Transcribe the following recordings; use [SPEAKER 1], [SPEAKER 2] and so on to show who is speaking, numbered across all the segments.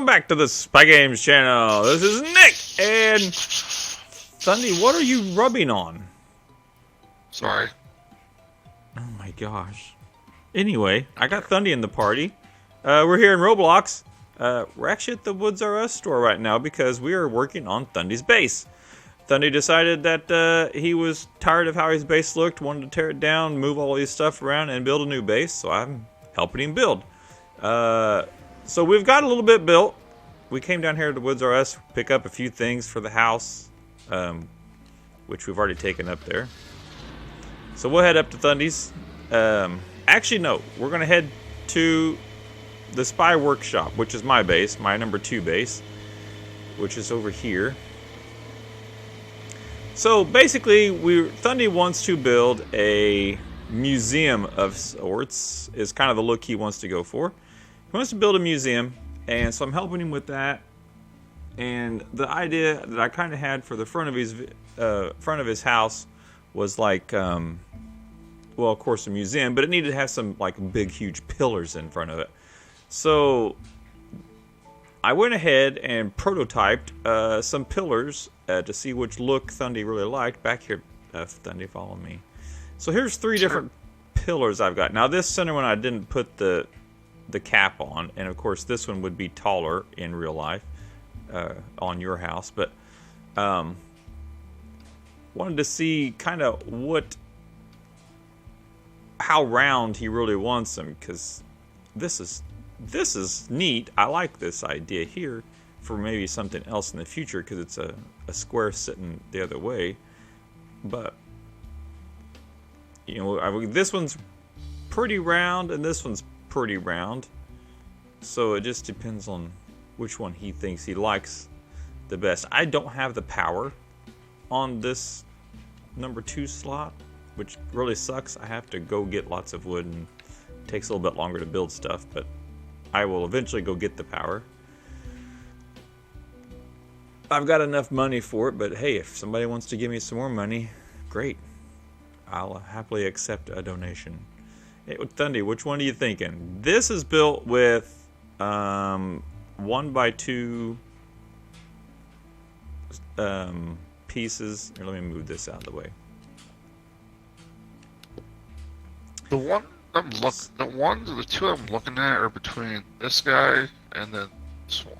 [SPEAKER 1] back to the Spy Games channel. This is Nick, and Thundee, what are you rubbing on?
[SPEAKER 2] Sorry.
[SPEAKER 1] Oh my gosh. Anyway, I got Thundee in the party. We're here in Roblox. We're actually at the Woods R Us store right now because we are working on Thundee's base. Thundee decided that he was tired of how his base looked, wanted to tear it down, move all his stuff around, and build a new base, so I'm helping him build. So we've got a little bit built. We came down here to Woods R Us, pick up a few things for the house, which we've already taken up there. So we'll head up to Thundee's. Actually, no, we're going to head to the Spy Workshop, which is my base, my number 2 base, which is over here. So basically, Thundee wants to build a museum of sorts, is kind of the look he wants to go for. He wants to build a museum, and so I'm helping him with that. And the idea that I kind of had for the front of his house was like, well, of course, a museum, but it needed to have some like big, huge pillars in front of it. So I went ahead and prototyped some pillars to see which look Thundee really liked. Back here, Thundee, follow me. So here's 3 different pillars I've got. Now this center one I didn't put the cap on, and of course this one would be taller in real life on your house, but wanted to see kind of how round he really wants them, because this is neat. I like this idea here for maybe something else in the future, because it's a square sitting the other way. But you know, this one's pretty round and this one's pretty round, so it just depends on which one he thinks he likes the best. I don't have the power on this number 2 slot, which really sucks. I have to go get lots of wood, and it takes a little bit longer to build stuff, but I will eventually go get the power. I've got enough money for it, but hey, if somebody wants to give me some more money, great. I'll happily accept a donation. Hey, Thundee, which one are you thinking? This is built with 1x2 pieces. Here, let me move this out of the way.
[SPEAKER 2] The 2 I'm looking at are between this guy and then this one.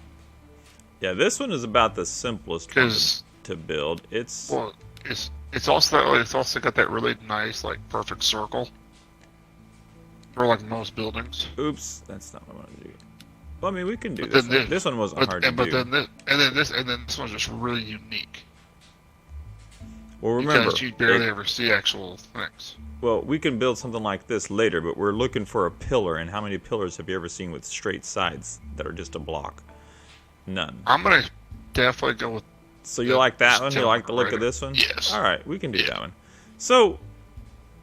[SPEAKER 1] Yeah, this one is about the simplest one to build. It's
[SPEAKER 2] also got that really nice, like, perfect circle for like most buildings.
[SPEAKER 1] Oops, that's not what I want to do. Well, I mean, we can do this. This one wasn't hard to do.
[SPEAKER 2] Then this one's just really unique.
[SPEAKER 1] Well, remember,
[SPEAKER 2] because you barely ever see actual things.
[SPEAKER 1] Well, we can build something like this later, but we're looking for a pillar. And how many pillars have you ever seen with straight sides that are just a block? None.
[SPEAKER 2] I'm gonna definitely go with.
[SPEAKER 1] So you like that one? You like the look of this one?
[SPEAKER 2] Yes.
[SPEAKER 1] All right, we can do that one. So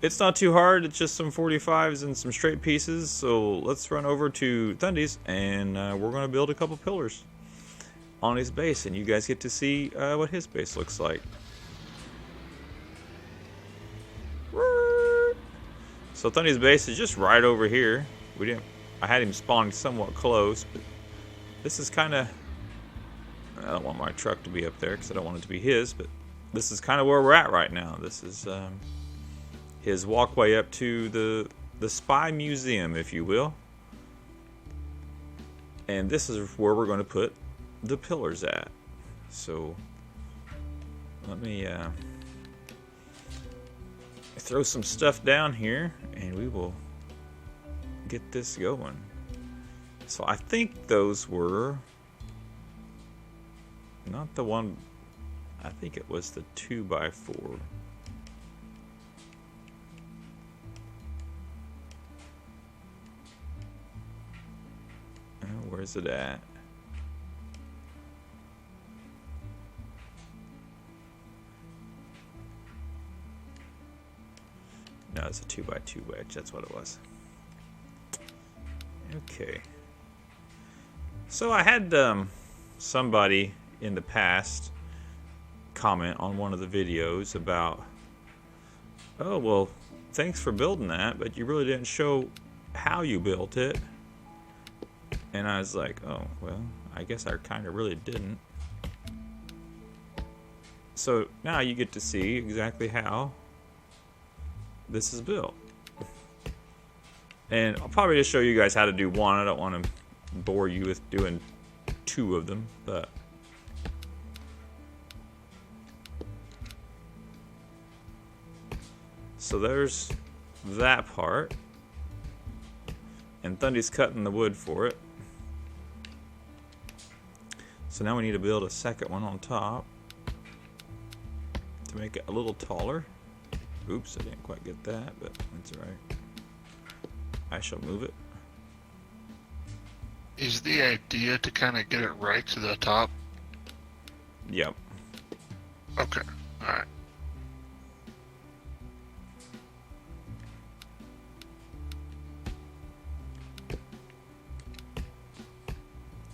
[SPEAKER 1] it's not too hard. It's just some 45s and some straight pieces. So let's run over to Thundee's, and we're going to build a couple pillars on his base, and you guys get to see what his base looks like. So Thundee's base is just right over here. I had him spawned somewhat close, but this is kind of. I don't want my truck to be up there because I don't want it to be his, but this is kind of where we're at right now. This is his walkway up to the Spy Museum, if you will. And this is where we're going to put the pillars at. So let me throw some stuff down here, and we will get this going. So I think those were... not the one, I think it was the 2x4. Where's it at? No, it's a 2x2 wedge, that's what it was. Okay. So I had somebody in the past comment on one of the videos about, oh, well, thanks for building that, but you really didn't show how you built it. And I was like, oh, well, I guess I kind of really didn't. So now you get to see exactly how this is built. And I'll probably just show you guys how to do one. I don't want to bore you with doing 2 of them, but... So there's that part. And Thundee's cutting the wood for it. So now we need to build a second one on top to make it a little taller. Oops, I didn't quite get that, but that's alright. I shall move it.
[SPEAKER 2] Is the idea to kind of get it right to the top?
[SPEAKER 1] Yep.
[SPEAKER 2] Okay, alright.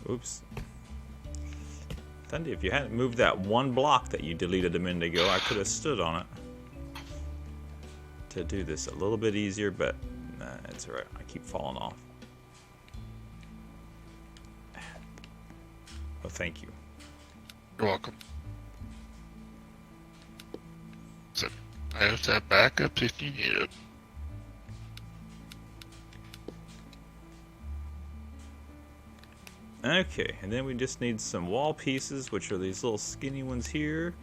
[SPEAKER 1] Oops. Thundee, if you hadn't moved that one block that you deleted a minute ago, I could have stood on it to do this a little bit easier, but nah, it's alright. I keep falling off. Oh, thank you.
[SPEAKER 2] You're welcome. So, I have to have backups if you need it.
[SPEAKER 1] Okay, and then we just need some wall pieces, which are these little skinny ones here.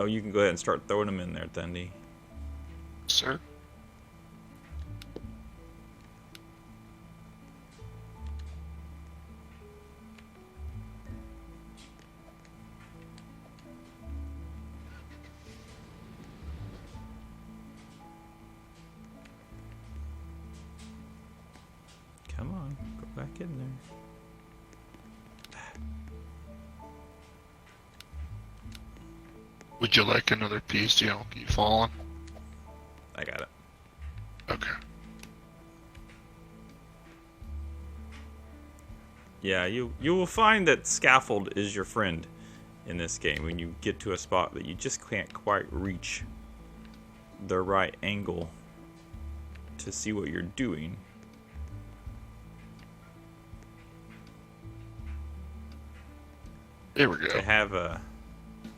[SPEAKER 1] Oh, you can go ahead and start throwing them in there, Thundee.
[SPEAKER 2] Sir?
[SPEAKER 1] Come on, go back in there.
[SPEAKER 2] Would you like another piece so you don't keep falling?
[SPEAKER 1] I got it.
[SPEAKER 2] Okay.
[SPEAKER 1] Yeah, you will find that scaffold is your friend in this game when you get to a spot that you just can't quite reach the right angle to see what you're doing.
[SPEAKER 2] There we go.
[SPEAKER 1] To have a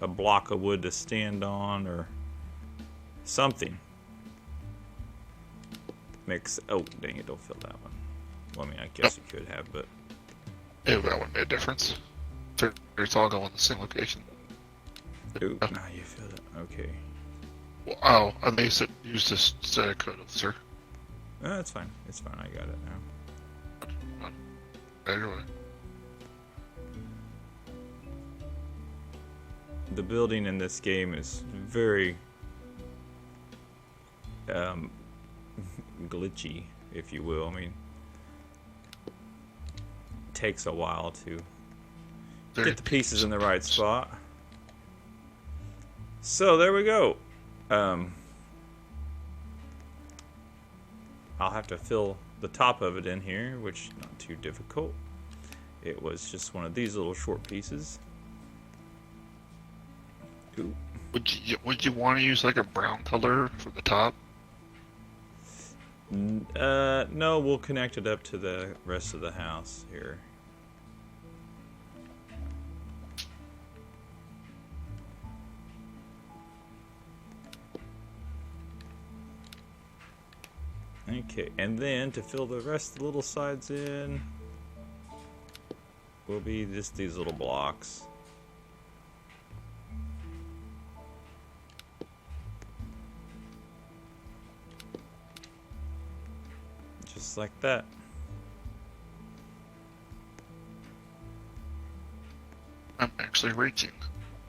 [SPEAKER 1] block of wood to stand on or something. Makes... Oh, dang it, don't fill that one. Well, I mean, I guess you could have, but...
[SPEAKER 2] Ew, that one made a difference. It's all going in the same location.
[SPEAKER 1] Ooh, no, you filled it. Okay.
[SPEAKER 2] Well, oh, I may use this set of code, sir.
[SPEAKER 1] No, that's fine. It's fine. I got it now.
[SPEAKER 2] Anyway.
[SPEAKER 1] The building in this game is very glitchy, if you will. I mean, it takes a while to get the pieces in the right spot. So there we go. I'll have to fill the top of it in here, which is not too difficult. It was just one of these little short pieces. Ooh.
[SPEAKER 2] Would you want to use like a brown color for the top?
[SPEAKER 1] No, we'll connect it up to the rest of the house here. Okay, and then to fill the rest of the little sides in will be just these little blocks. Just like that.
[SPEAKER 2] I'm actually reaching.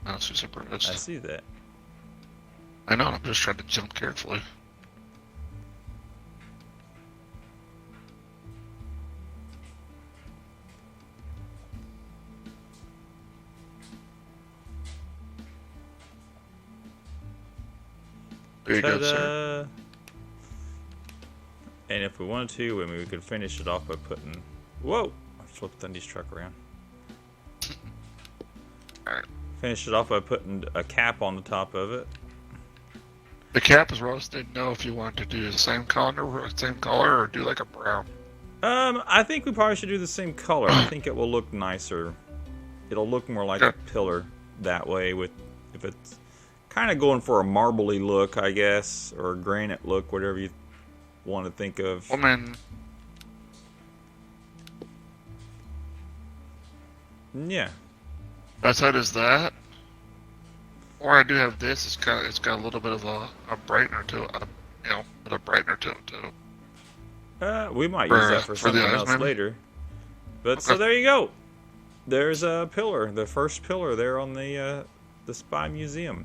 [SPEAKER 2] I'm so surprised.
[SPEAKER 1] I see that.
[SPEAKER 2] I know, I'm just trying to jump carefully. There you go, sir.
[SPEAKER 1] And if we wanted to, I mean, we could finish it off by putting... Whoa! I flipped Thundee's truck around.
[SPEAKER 2] Alright.
[SPEAKER 1] Finish it off by putting a cap on the top of it.
[SPEAKER 2] The cap is what I didn't know if you wanted to do the same color or do like a brown.
[SPEAKER 1] I think we probably should do the same color. I think it will look nicer. It'll look more like a pillar that way with if it's kind of going for a marbly look, I guess, or a granite look, whatever you want to think of.
[SPEAKER 2] I mean,
[SPEAKER 1] Yeah.
[SPEAKER 2] that side is that. Or I do have this. It's got a little bit of a brightener to it. A brightener to it too.
[SPEAKER 1] We might use that for something else
[SPEAKER 2] maybe?
[SPEAKER 1] later. But
[SPEAKER 2] Okay.
[SPEAKER 1] so there you go. There's a pillar, the first pillar there on the Spy Museum.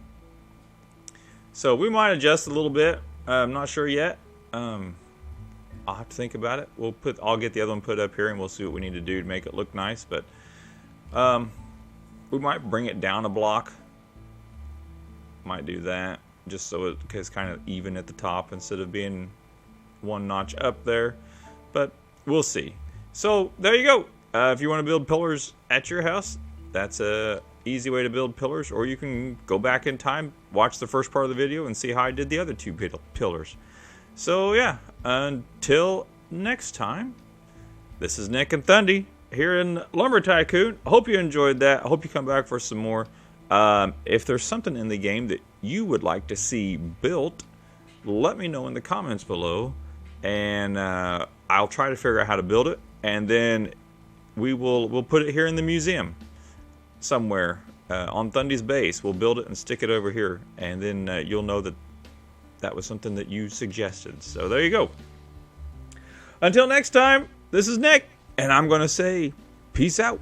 [SPEAKER 1] So we might adjust a little bit. I'm not sure yet. I'll have to think about it. I'll get the other one put up here, and we'll see what we need to do to make it look nice. But we might bring it down a block. Might do that just so it's kind of even at the top instead of being one notch up there. But we'll see. So there you go. If you want to build pillars at your house, that's a easy way to build pillars. Or you can go back in time, watch the first part of the video, and see how I did the other two pillars. So yeah, until next time, this is Nick and Thundee here in Lumber Tycoon. I hope you enjoyed that. I hope you come back for some more. If there's something in the game that you would like to see built, let me know in the comments below, and I'll try to figure out how to build it, and then we'll put it here in the museum somewhere on Thundee's base. We'll build it and stick it over here, and then you'll know that was something that you suggested. So there you go. Until next time, this is Nick, and I'm going to say peace out.